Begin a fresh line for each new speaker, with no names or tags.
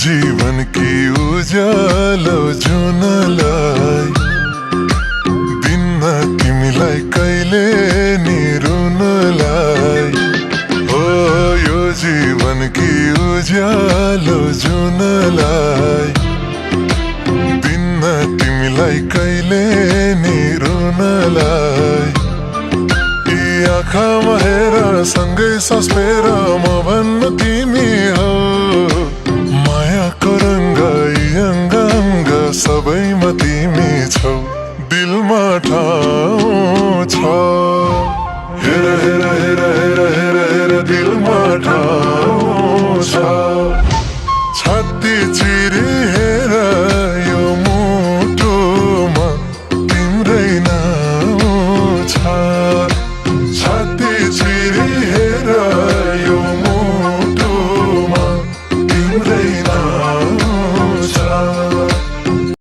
जीवन की उज्यालो जुनलाई दिन्न तिमीलाई कहिले नि रुनलाई। हो यो जीवन की उज्यालो जुनलाई दिन्न तिमीलाई कहिले नि रुनलाई। यी आँखामा हेर सँगै सास फेर म भन्न तिमी हो मायाको रङ्ग अङ्ग अङ्ग सबैमा तिमी छौ दिलमा ठाउँ छ।